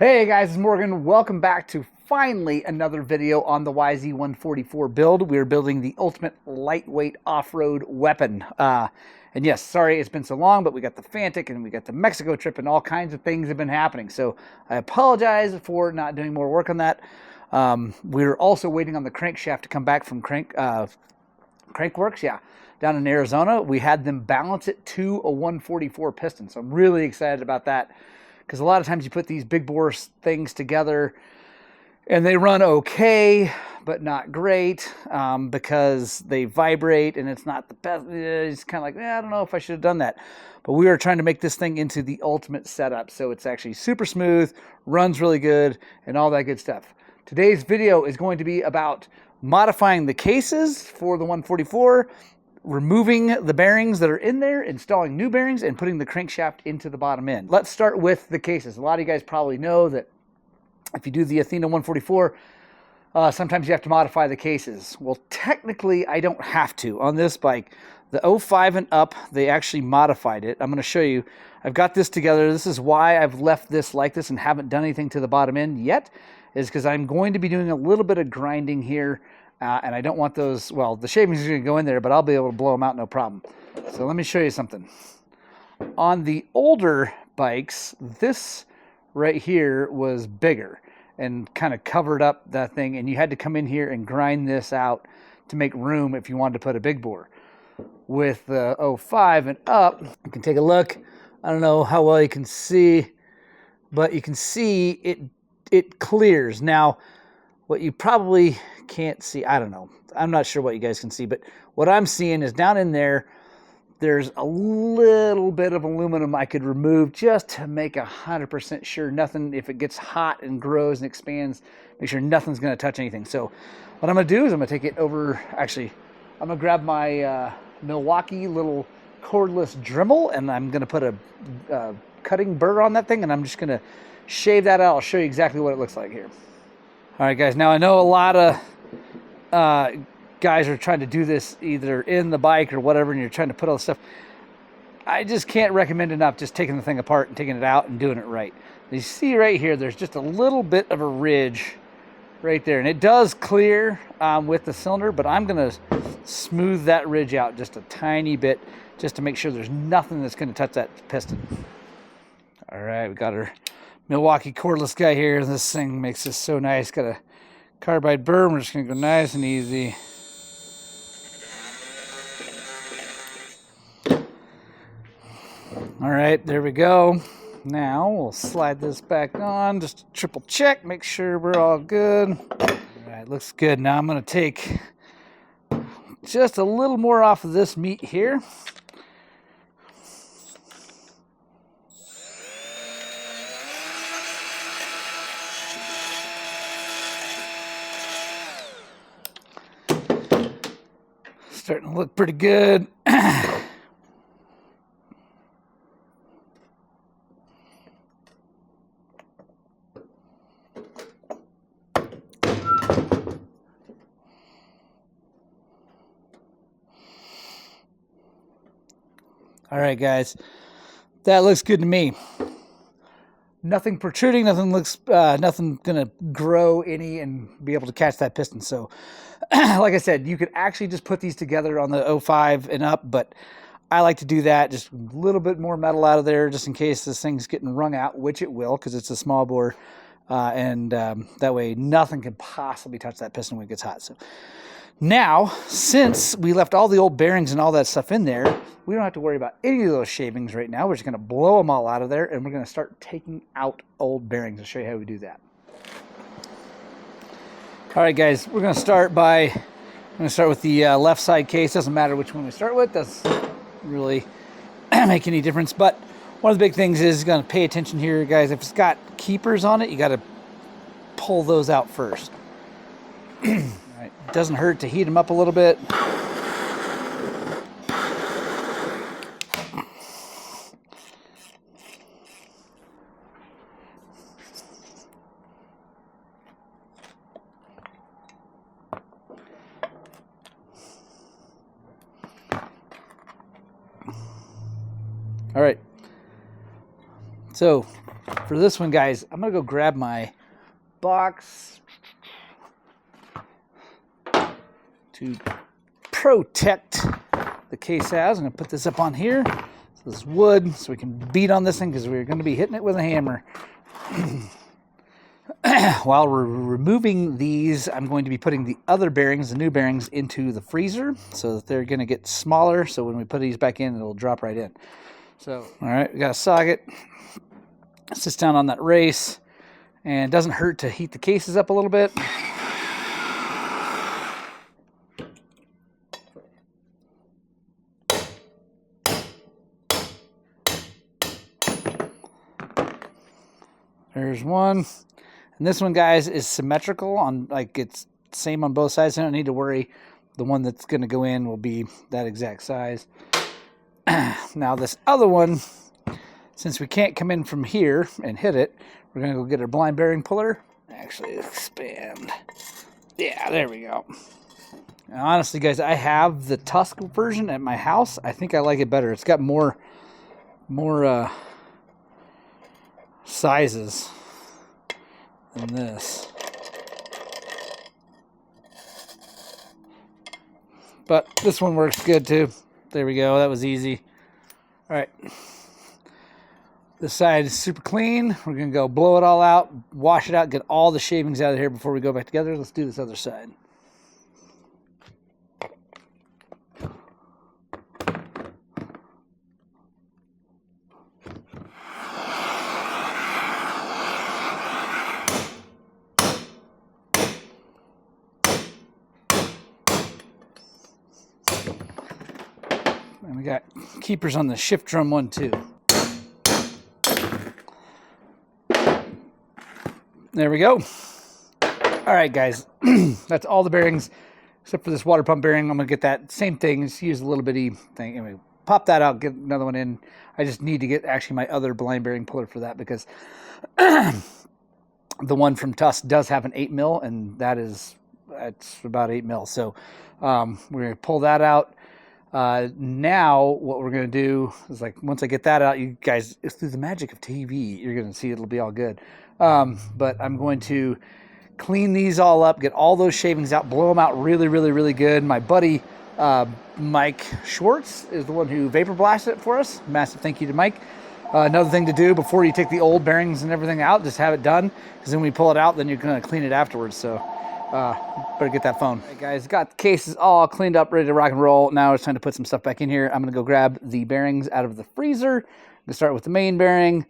Hey guys, it's Morgan. Welcome back to finally another video on the YZ144 build. We're building the ultimate lightweight off-road weapon. And yes, sorry it's been so long, but we got the Fantic and we got the Mexico trip and all kinds of things have been happening. So I apologize for not doing more work on that. We're also waiting on the crankshaft to come back from Crankworks, down in Arizona. We had them balance it to a 144 piston. So I'm really excited about that, because a lot of times you put these big bore things together and they run okay, but not great, because they vibrate and it's not the best. It's kind of like, I don't know if I should have done that. But we are trying to make this thing into the ultimate setup, so it's actually super smooth, runs really good, and all that good stuff. Today's video is going to be about modifying the cases for the 144, removing the bearings that are in there, installing new bearings, and putting the crankshaft into the bottom end. Let's start with the cases. A lot of you guys probably know that if you do the Athena 144, sometimes you have to modify the cases. Well, technically, I don't have to. On this bike, the 05 and up, they actually modified it. I'm going to show you. I've got this together. This is why I've left this like this and haven't done anything to the bottom end yet, is because I'm going to be doing a little bit of grinding here. And I don't want those, well, the shavings are going to go in there, but I'll be able to blow them out no problem. So let me show you something. On the older bikes, this right here was bigger and kind of covered up that thing, and you had to come in here and grind this out to make room if you wanted to put a big bore. With the 05 and up, you can take a look. I don't know how well you can see, but you can see it clears. Now, what you probably can't see, I don't know, I'm not sure what you guys can see, but what I'm seeing is down in there, there's a little bit of aluminum I could remove just to make 100% sure nothing, if it gets hot and grows and expands, make sure nothing's going to touch anything. So what I'm going to do is I'm going to take it over, actually, I'm going to grab my Milwaukee little cordless Dremel, and I'm going to put a cutting burr on that thing, and I'm just going to shave that out. I'll show you exactly what it looks like here. All right, guys, now I know a lot of guys are trying to do this either in the bike or whatever, and you're trying to put all the stuff. I just can't recommend enough just taking the thing apart and taking it out and doing it right. You see right here, there's just a little bit of a ridge right there, and it does clear with the cylinder, but I'm going to smooth that ridge out just a tiny bit just to make sure there's nothing that's going to touch that piston. All right, we got our Milwaukee cordless guy here. This thing makes this so nice. Got a carbide burr. We're just going to go nice and easy. All right, there we go. Now we'll slide this back on, just triple check, make sure we're all good. All right, looks good. Now I'm going to take just a little more off of this meat here. Starting to look pretty good. All right, guys, that looks good to me. Nothing protruding, nothing gonna grow any and be able to catch that piston. So like I said, you could actually just put these together on the 05 and up, but I like to do that, just a little bit more metal out of there just in case this thing's getting wrung out, which it will, because it's a small bore, and that way nothing can possibly touch that piston when it gets hot. So now, since we left all the old bearings and all that stuff in there, we don't have to worry about any of those shavings right now. We're just going to blow them all out of there, and we're going to start taking out old bearings. I'll show you how we do that. All right, guys, we're going to start with the left side case. Doesn't matter which one we start with. Doesn't really make any difference. But one of the big things is going to pay attention here, guys. If it's got keepers on it, you got to pull those out first. Right. It doesn't hurt to heat them up a little bit. All right. So For this one, guys, I'm going to go grab my box to protect the case has. I'm going to put this up on here. So this is wood, so we can beat on this thing because we're going to be hitting it with a hammer. While we're removing these, I'm going to be putting the other bearings, the new bearings, into the freezer so that they're going to get smaller. So when we put these back in, it'll drop right in. So, all right, we got a socket. It sits down on that race, and it doesn't hurt to heat the cases up a little bit. There's one. And this one, guys, is symmetrical on, like, it's same on both sides. I don't need to worry. The one that's going to go in will be that exact size. Now this other one, since we can't come in from here and hit it, we're going to go get our blind bearing puller. Actually expand. Yeah, there we go. Now, honestly, guys, I have the Tusk version at my house. I think I like it better. It's got more sizes than this. But this one works good too. There we go. That was easy. All right. This side is super clean. We're going to go blow it all out, wash it out, get all the shavings out of here before we go back together. Let's do this other side. And we got keepers on the shift drum one too. There we go. All right, guys. That's all the bearings except for this water pump bearing. I'm going to get that same thing. Just use a little bitty thing. Anyway, pop that out, get another one in. I just need to get actually my other blind bearing puller for that because the one from Tusk does have an 8 mil, and that's about 8 mil. So we're going to pull that out. Now what we're going to do is, like, once I get that out, you guys, it's through the magic of TV, you're going to see it'll be all good. But I'm going to clean these all up, get all those shavings out, blow them out really, really, really good. My buddy, Mike Schwartz, is the one who vapor blasted it for us. Massive thank you to Mike. Another thing to do before you take the old bearings and everything out, just have it done, because then when you pull it out, then you're going to clean it afterwards. So better get that phone. All right, guys, got the cases all cleaned up, ready to rock and roll. Now it's time to put some stuff back in here. I'm going to go grab the bearings out of the freezer. I'm going to start with the main bearing,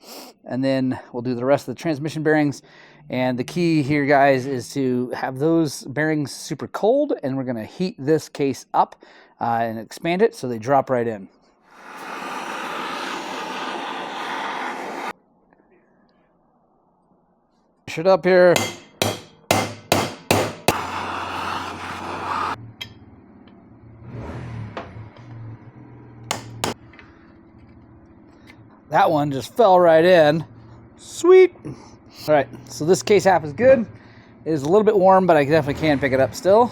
and then we'll do the rest of the transmission bearings. And the key here, guys, is to have those bearings super cold, and we're going to heat this case up and expand it so they drop right in. Push it up here. That one just fell right in. Sweet. All right, so this case half is good. It is a little bit warm, but I definitely can pick it up still.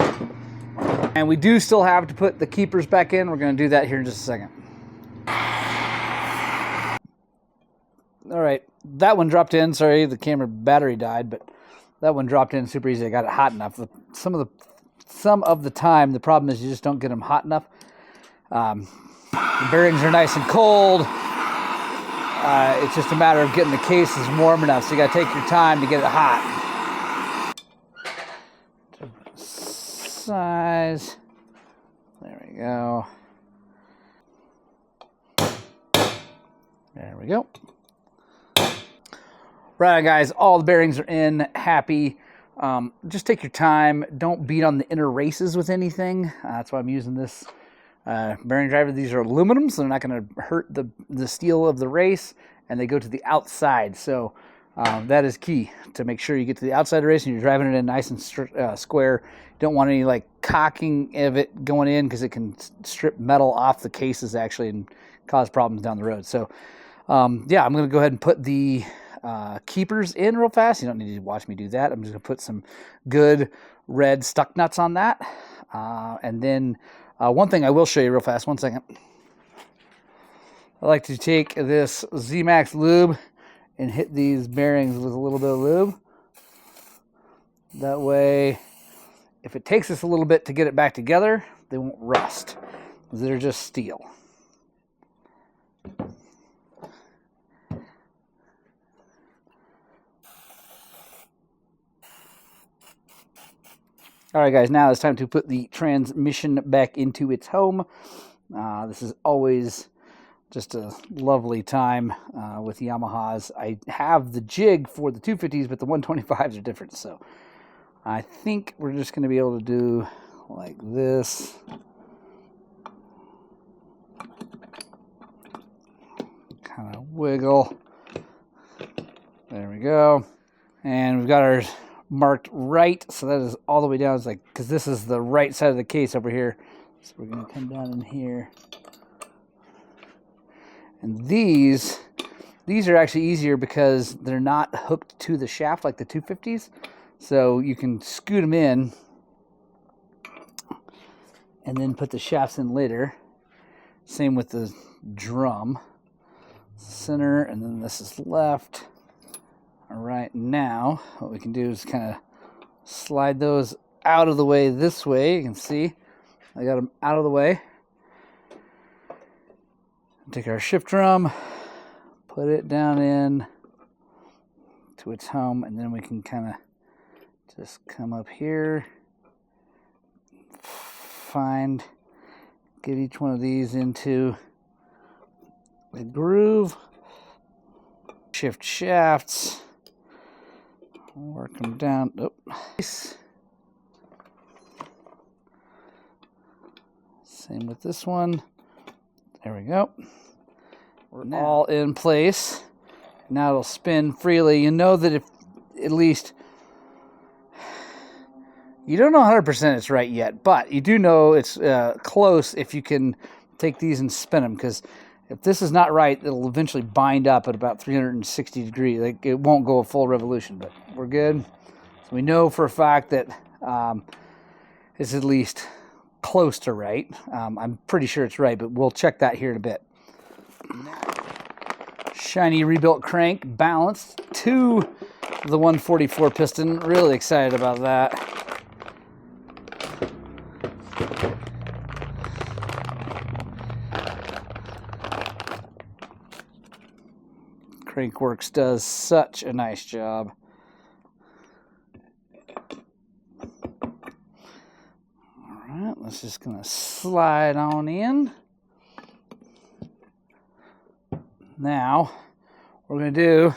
And we do still have to put the keepers back in. We're going to do that here in just a second. All right, that one dropped in. Sorry, the camera battery died, but that one dropped in super easy. I got it hot enough. Some of the time, the problem is you just don't get them hot enough. The bearings are nice and cold. It's just a matter of getting the cases warm enough, so you got to take your time to get it hot. Size. There we go. There we go. Right, guys, all the bearings are in, happy. Just take your time. Don't beat on the inner races with anything. That's why I'm using this bearing driver. These are aluminum, so they're not going to hurt the steel of the race, and they go to the outside. So that is key, to make sure you get to the outside of the race and you're driving it in nice and square. You don't want any like cocking of it going in, because it can strip metal off the cases actually and cause problems down the road. So yeah, I'm going to go ahead and put the keepers in real fast. You don't need to watch me do that. I'm just going to put some good red stuck nuts on that. And then one thing I will show you real fast, one second. I like to take this Z-Max lube and hit these bearings with a little bit of lube. That way, if it takes us a little bit to get it back together, they won't rust. They're just steel. All right, guys, now it's time to put the transmission back into its home. This is always just a lovely time with Yamahas. I have the jig for the 250s, but the 125s are different. So I think we're just going to be able to do like this. Kind of wiggle. There we go. And we've got ours marked right, so that is all the way down. It's like, because this is the right side of the case over here. So we're going to come down in here. And these are actually easier because they're not hooked to the shaft like the 250s. So you can scoot them in and then put the shafts in later. Same with the drum. Center, and then this is left. All right, now what we can do is kind of slide those out of the way this way. You can see I got them out of the way. Take our shift drum, put it down in to its home, and then we can kind of just come up here, get each one of these into the groove, shift shafts, work them down. Same with this one. There we go. We're all in place. Now it'll spin freely. You know that if at least, you don't know 100% it's right yet, but you do know it's close if you can take these and spin them, because if this is not right, it'll eventually bind up at about 360 degrees. Like, it won't go a full revolution, but we're good. So we know for a fact that it's at least close to right. I'm pretty sure it's right, but we'll check that here in a bit. Shiny rebuilt crank, balanced to the 144 piston. Really excited about that. Crankworks does such a nice job. All right, let's just gonna slide on in. Now, what we're gonna do,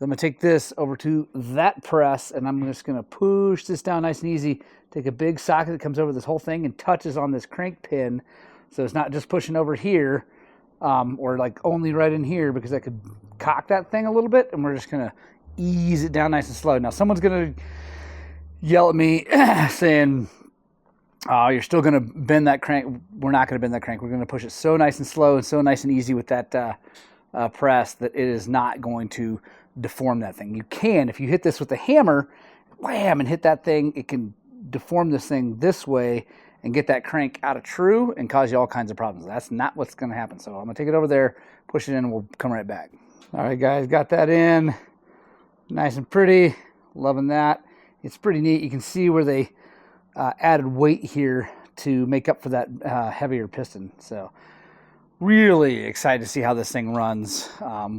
I'm gonna take this over to that press, and I'm just gonna push this down nice and easy. Take a big socket that comes over this whole thing and touches on this crank pin, so it's not just pushing over here. Or like only right in here, because I could cock that thing a little bit, and we're just gonna ease it down nice and slow. Now someone's gonna yell at me saying, oh, you're still gonna bend that crank. We're not gonna bend that crank. We're gonna push it so nice and slow and so nice and easy with that press that it is not going to deform that thing. You can, if you hit this with a hammer, wham, and hit that thing, it can deform this thing this way and get that crank out of true and cause you all kinds of problems. That's not what's going to happen. So I'm going to take it over there, push it in, and we'll come right back. All right, guys, got that in. Nice and pretty. Loving that. It's pretty neat. You can see where they added weight here to make up for that heavier piston. So really excited to see how this thing runs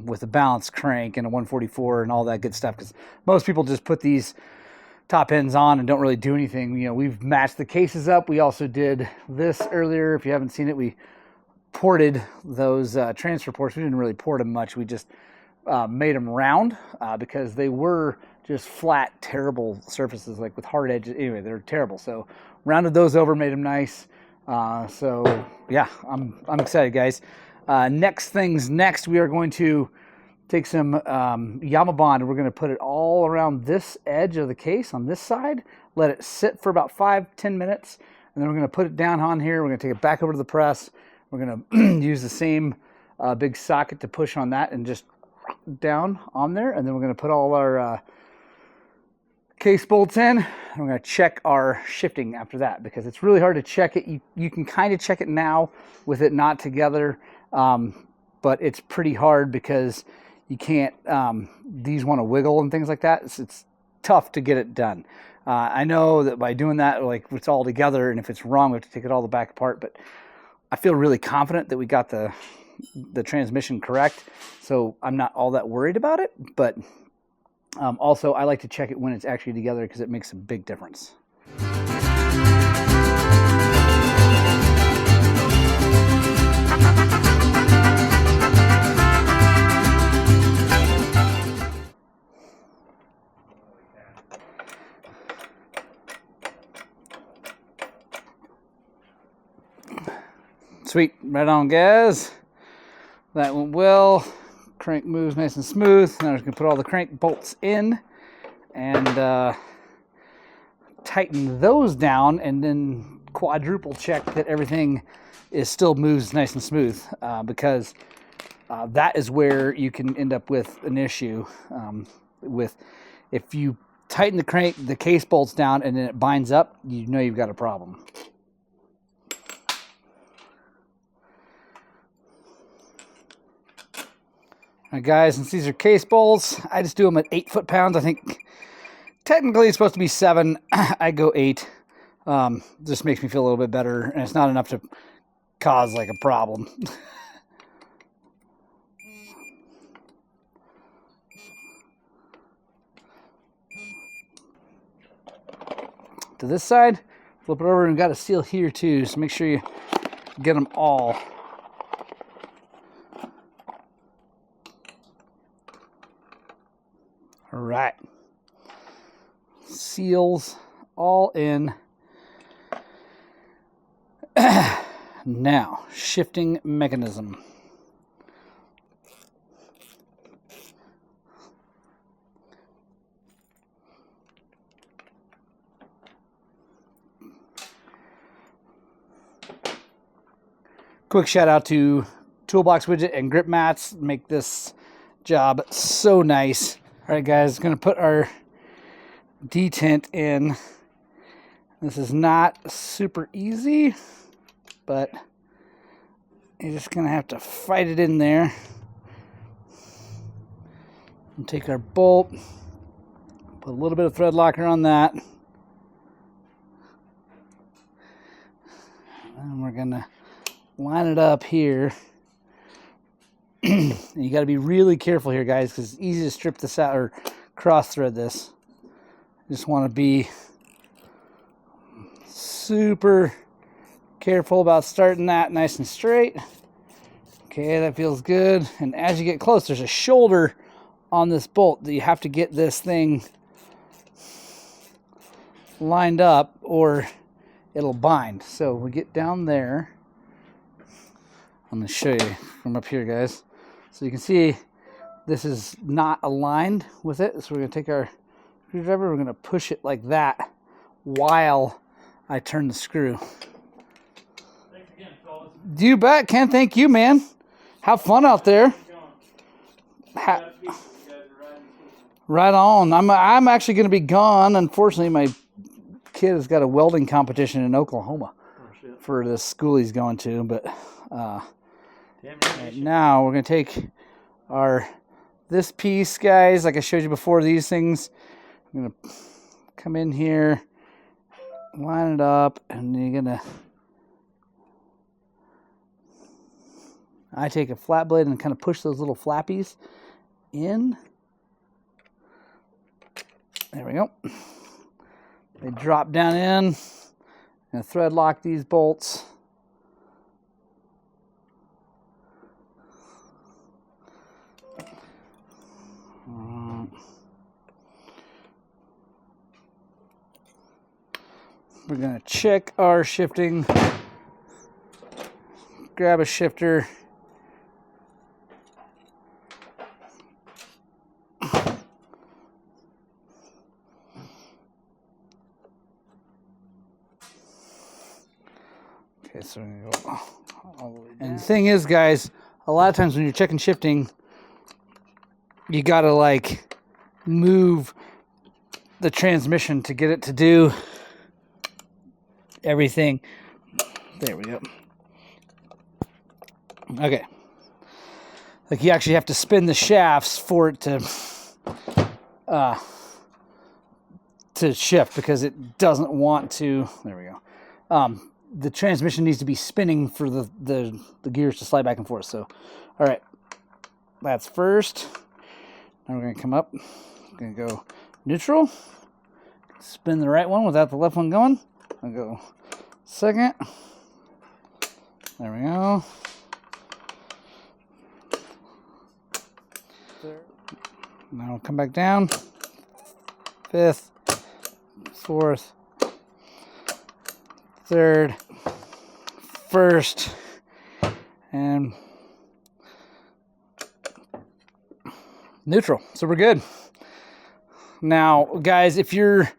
with a balanced crank and a 144 and all that good stuff, because most people just put these top ends on and don't really do anything. You know, we've matched the cases up. We also did this earlier. If you haven't seen it, we ported those transfer ports. We didn't really port them much. We just made them round because they were just flat, terrible surfaces, like with hard edges. Anyway, they're terrible. So rounded those over, made them nice. So yeah, I'm excited, guys. Next things next, we are going to take some Yamabond, and we're going to put it all around this edge of the case on this side, let it sit for about 5-10 minutes, and then we're going to put it down on here. We're going to take it back over to the press. We're going to use the same big socket to push on that and just down on there, and then we're going to put all our case bolts in, and we're going to check our shifting after that, because it's really hard to check it. You can kind of check it now with it not together, but it's pretty hard because you can't, these want to wiggle and things like that. It's tough to get it done. I know that by doing that, like, it's all together, and if it's wrong, we have to take it all back apart, but I feel really confident that we got the transmission correct, so I'm not all that worried about it. But also, I like to check it when it's actually together because it makes a big difference. Sweet, right on, guys. That went well. Crank moves nice and smooth. Now we're just gonna put all the crank bolts in and tighten those down, and then quadruple check that everything still moves nice and smooth, because that is where you can end up with an issue with if you tighten the crank, the case bolts down, and then it binds up, you know you've got a problem. All right, guys, since these are case bolts, I just do them at 8 foot-pounds. I think technically it's supposed to be 7. I go 8. Just makes me feel a little bit better, and it's not enough to cause like a problem. To this side, flip it over, and got a seal here too, so make sure you get them all. All right, seals all in. Now, shifting mechanism. Quick shout out to Toolbox Widget and Grip Mats. Make this job so nice. All right, guys, going to put our detent in. This is not super easy, but you're just going to have to fight it in there. And take our bolt, put a little bit of thread locker on that. And we're going to line it up here. And you got to be really careful here, guys, because it's easy to strip this out or cross thread this. You just want to be super careful about starting that nice and straight. Okay, that feels good. And as you get close, there's a shoulder on this bolt that you have to get this thing lined up or it'll bind. So we get down there. I'm going to show you from up here, guys. So you can see this is not aligned with it. So we're going to take our screwdriver, we're going to push it like that while I turn the screw. Thanks again, fellas. You bet, Ken. Thank you, man. Have fun out there. Right on. I'm actually going to be gone. Unfortunately, my kid has got a welding competition in Oklahoma for the school he's going to. But right now we're going to take this piece, guys, like I showed you before, these things. I'm going to come in here, line it up, and you're going to... I take a flat blade and kind of push those little flappies in. There we go. They drop down in. And thread lock these bolts. We're going to check our shifting. Grab a shifter. Okay, so we're going to go all the way down. And the thing is, guys, a lot of times when you're checking shifting, you got to like move the transmission to get it to do everything. There we go. Okay. Like you actually have to spin the shafts for it to shift, because it doesn't want to. There we go. The transmission needs to be spinning for the gears to slide back and forth. So, all right, that's first. Now we're gonna come up. We're gonna go neutral. Spin the right one without the left one going. I'll go second. There we go. Now we'll come back down. Fifth, fourth, third, first, and neutral. So we're good. Now, guys, if you're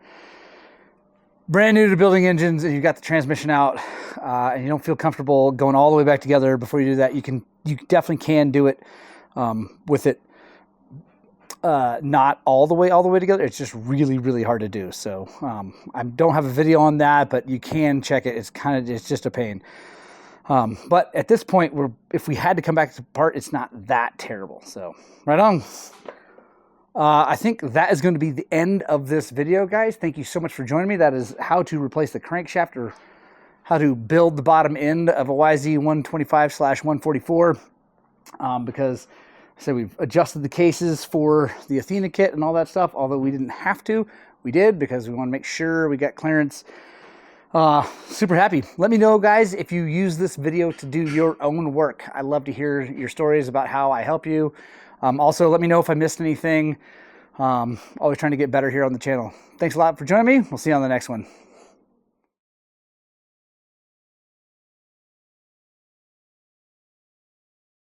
brand new to building engines and you've got the transmission out and you don't feel comfortable going all the way back together before you do that, you definitely can do it with it not all the way together. It's just really hard to do. So I don't have a video on that, but you can check it. It's just a pain. But at this point, if we had to come back to part, it's not that terrible. So right on. I think that is going to be the end of this video, guys. Thank you so much for joining me. That is how to replace the crankshaft, or how to build the bottom end of a YZ125/144. Because so we've adjusted the cases for the Athena kit and all that stuff, although we didn't have to. We did because we want to make sure we got clearance. Super happy. Let me know, guys, if you use this video to do your own work. I love to hear your stories about how I help you. Also, let me know if I missed anything. Always trying to get better here on the channel. Thanks a lot for joining me. We'll see you on the next one.